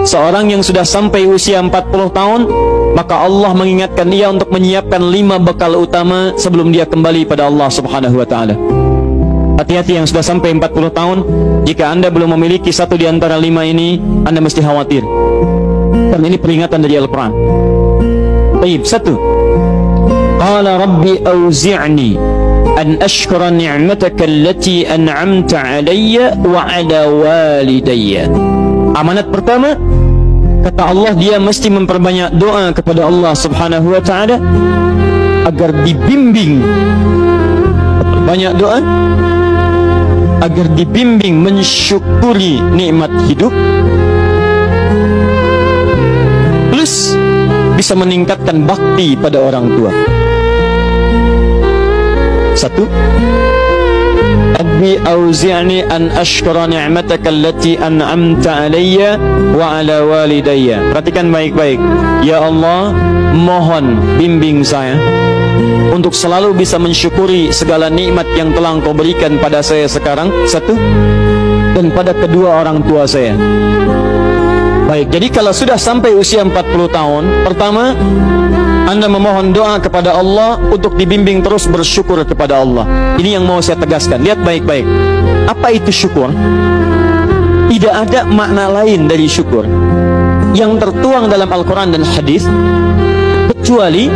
Seorang yang sudah sampai usia 40 tahun, maka Allah mengingatkan dia untuk menyiapkan 5 bekal utama sebelum dia kembali pada Allah Subhanahu wa ta'ala. Hati-hati yang sudah sampai 40 tahun, jika Anda belum memiliki satu di antara 5 ini, Anda mesti khawatir. Dan ini peringatan dari Al-Quran. Baik, 1. Qala rabbi auzi'ni an ashkura ni'mataka allati an'amta alayya wa ala walidayya. Amanat pertama, kata Allah, dia mesti memperbanyak doa kepada Allah Subhanahu wa ta'ala agar dibimbing. Banyak doa agar dibimbing mensyukuri nikmat hidup, plus bisa meningkatkan bakti pada orang tua. 1. Rabbi auzi'ni an ashkura ni'mataka allati an'amta alayya wa ala walidayya. Perhatikan baik-baik. Ya Allah, mohon bimbing saya untuk selalu bisa mensyukuri segala nikmat yang telah Engkau berikan pada saya sekarang, 1, dan pada kedua orang tua saya. Baik, jadi kalau sudah sampai usia 40 tahun, pertama, Anda memohon doa kepada Allah untuk dibimbing terus bersyukur kepada Allah. Ini yang mau saya tegaskan. Lihat baik-baik. Apa itu syukur? Tidak ada makna lain dari syukur yang tertuang dalam Al-Quran dan hadis kecuali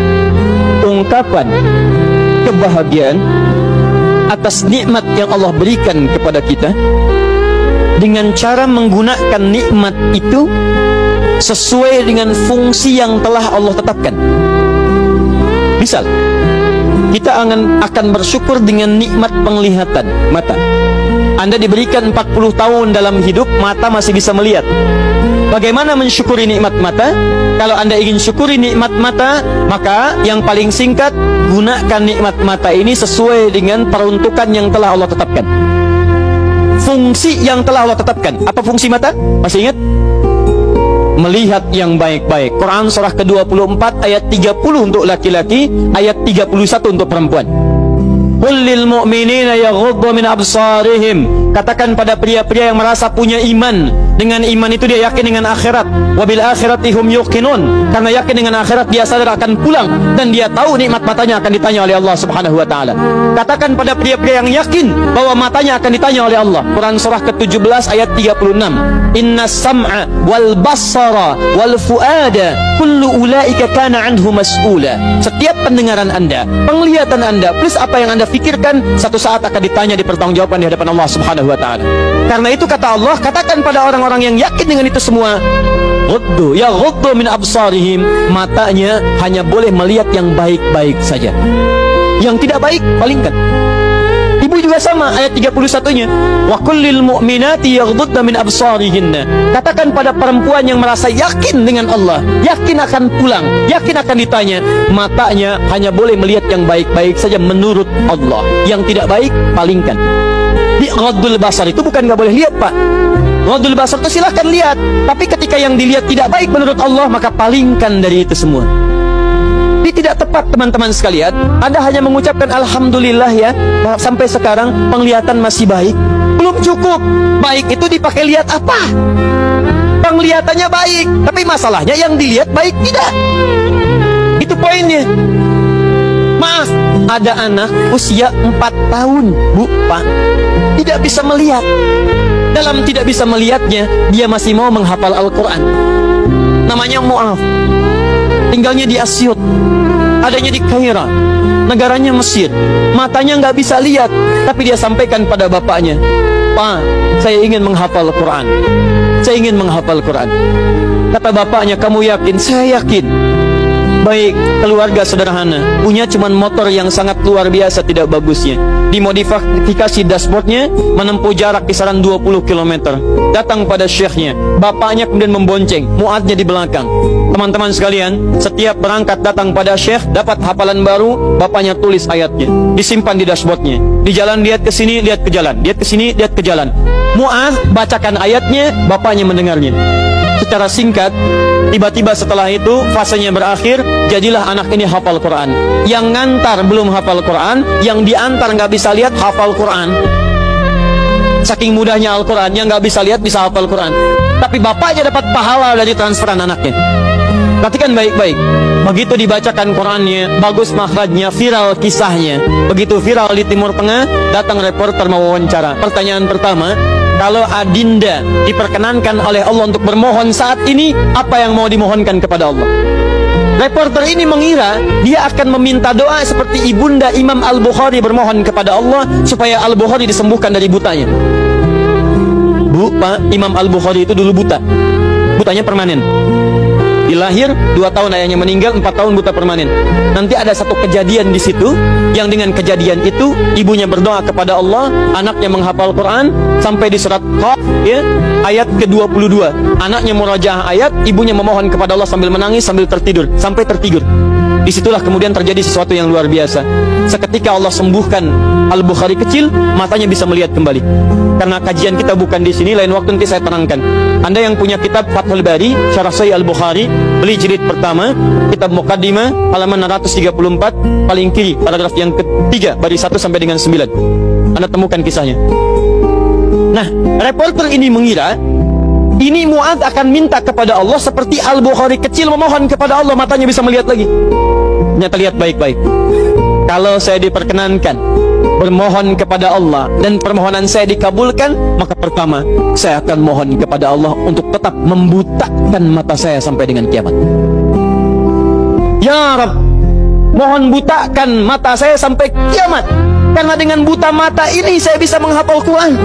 ungkapan kebahagiaan atas nikmat yang Allah berikan kepada kita dengan cara menggunakan nikmat itu sesuai dengan fungsi yang telah Allah tetapkan. Misal, kita akan bersyukur dengan nikmat penglihatan mata. Anda diberikan 40 tahun dalam hidup, mata masih bisa melihat. Bagaimana mensyukuri nikmat mata? Kalau Anda ingin syukuri nikmat mata, maka yang paling singkat, gunakan nikmat mata ini sesuai dengan peruntukan yang telah Allah tetapkan. Fungsi yang telah Allah tetapkan. Apa fungsi mata? Masih ingat? Melihat yang baik-baik. Quran surah ke-24 ayat 30 untuk laki-laki, ayat 31 untuk perempuan. Qul lil mu'minina yaghuddu min absarihim. Katakan pada pria-pria yang merasa punya iman. Dengan iman itu dia yakin dengan akhirat. Wabil akhirati hum yuqinun. Karena yakin dengan akhirat dia sadar akan pulang dan dia tahu nikmat matanya akan ditanya oleh Allah Subhanahu wa taala. Katakan pada pria-pria yang yakin bahwa matanya akan ditanya oleh Allah. Quran surah ke-17 ayat 36. Inna sam'a wal basara wal fuada kullu ulaika kana anhu mas'ula. Setiap pendengaran Anda, penglihatan Anda, plus apa yang Anda fikirkan, satu saat akan ditanya, dipertanggungjawabkan di hadapan Allah Subhanahu wa taala. Karena itu kata Allah, katakan pada orang-orang yang yakin dengan itu semua, ghuddu min absarihim, matanya hanya boleh melihat yang baik-baik saja. Yang tidak baik palingkan. Ibu juga sama, ayat 31-nya. Wa kullil mu'minati yaghdudna min absarihinna. Katakan pada perempuan yang merasa yakin dengan Allah, yakin akan pulang, yakin akan ditanya, matanya hanya boleh melihat yang baik-baik saja menurut Allah. Yang tidak baik palingkan. Di ghaddul basar itu bukan nggak boleh lihat, Pak. Ghaddul basar itu silahkan lihat, tapi ketika yang dilihat tidak baik menurut Allah, maka palingkan dari itu semua. Ini tidak tepat, teman-teman sekalian. Anda hanya mengucapkan alhamdulillah ya, sampai sekarang penglihatan masih baik. Belum cukup. Baik itu dipakai lihat apa? Penglihatannya baik, tapi masalahnya yang dilihat baik tidak. Itu poinnya. Maaf, ada anak usia 4 tahun, Bu, Pak, tidak bisa melihat. Dalam tidak bisa melihatnya, dia masih mau menghafal Al-Quran. Namanya Mu'af. Tinggalnya di Asyut, adanya di Kaira, negaranya Mesir. Matanya nggak bisa lihat, tapi dia sampaikan pada bapaknya, Pak, saya ingin menghafal Quran. Saya ingin menghafal Quran. Kata bapaknya, kamu yakin? Saya yakin. Baik, keluarga sederhana, punya cuman motor yang sangat luar biasa tidak bagusnya. Dimodifikasi dashboardnya, menempuh jarak kisaran 20 km. Datang pada syekhnya, bapaknya kemudian membonceng, muadnya di belakang. Teman-teman sekalian, setiap berangkat datang pada syekh, dapat hafalan baru, bapaknya tulis ayatnya, disimpan di dashboardnya. Di jalan lihat ke sini, lihat ke jalan, lihat ke sini, lihat ke jalan. Muad bacakan ayatnya, bapaknya mendengarnya. Secara singkat, tiba-tiba setelah itu fasenya berakhir, jadilah anak ini hafal Quran. Yang ngantar belum hafal Quran, yang diantar nggak bisa lihat hafal Quran. Saking mudahnya Al-Quran, yang nggak bisa lihat bisa hafal Quran. tapi bapaknya dapat pahala dari transferan anaknya. Perhatikan baik-baik. Begitu dibacakan Qurannya, bagus makhrajnya, viral kisahnya. Begitu viral di Timur Tengah, datang reporter mau wawancara. Pertanyaan pertama, kalau adinda diperkenankan oleh Allah untuk bermohon saat ini, apa yang mau dimohonkan kepada Allah? Reporter ini mengira dia akan meminta doa seperti ibunda Imam Al-Bukhari bermohon kepada Allah supaya Al-Bukhari disembuhkan dari butanya. Bu, Pak, Imam Al-Bukhari itu dulu buta. Butanya permanen. Dilahir 2 tahun ayahnya meninggal, 4 tahun buta permanen. Nanti ada satu kejadian di situ yang dengan kejadian itu ibunya berdoa kepada Allah, anaknya menghafal Quran sampai di surat Qaf, ya, ayat ke-22. Anaknya murajaah ayat, ibunya memohon kepada Allah sambil menangis, sambil tertidur, sampai tertidur. Disitulah kemudian terjadi sesuatu yang luar biasa. Seketika Allah sembuhkan Al-Bukhari kecil, matanya bisa melihat kembali. Karena kajian kita bukan di sini, lain waktu nanti saya terangkan. Anda yang punya kitab Fathul Bari, Syarah Sahih Al-Bukhari, beli jilid pertama, kitab Muqaddimah, halaman 634, paling kiri, paragraf yang ketiga, baris 1 sampai dengan 9. Anda temukan kisahnya. Nah, reporter ini mengira ini Mu'adz akan minta kepada Allah seperti Al-Bukhari kecil memohon kepada Allah, matanya bisa melihat lagi. Ternyata lihat baik-baik. Kalau saya diperkenankan bermohon kepada Allah dan permohonan saya dikabulkan, maka pertama saya akan mohon kepada Allah untuk tetap membutakan mata saya sampai dengan kiamat. Ya Rabb, mohon butakan mata saya sampai kiamat, karena dengan buta mata ini saya bisa menghafal Quran.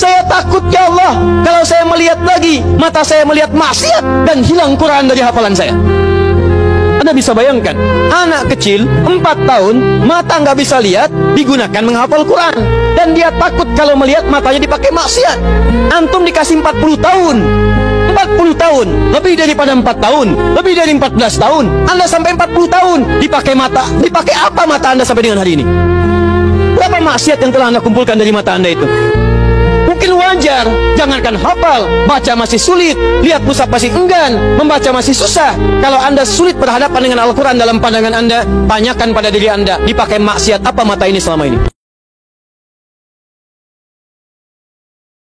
Saya takut ya Allah, kalau saya melihat lagi, mata saya melihat maksiat dan hilang Quran dari hafalan saya. Anda bisa bayangkan, anak kecil 4 tahun, mata nggak bisa lihat, digunakan menghafal Quran. Dan dia takut kalau melihat matanya dipakai maksiat. Antum dikasih 40 tahun. 40 tahun, lebih daripada 4 tahun, lebih dari 14 tahun. Anda sampai 40 tahun, dipakai mata. Dipakai apa mata Anda sampai dengan hari ini? Berapa maksiat yang telah Anda kumpulkan dari mata Anda itu? Mungkin wajar, jangankan hafal, baca masih sulit, lihat mushaf masih enggan, membaca masih susah. Kalau Anda sulit berhadapan dengan Al-Quran dalam pandangan Anda, tanyakan pada diri Anda, dipakai maksiat apa mata ini selama ini?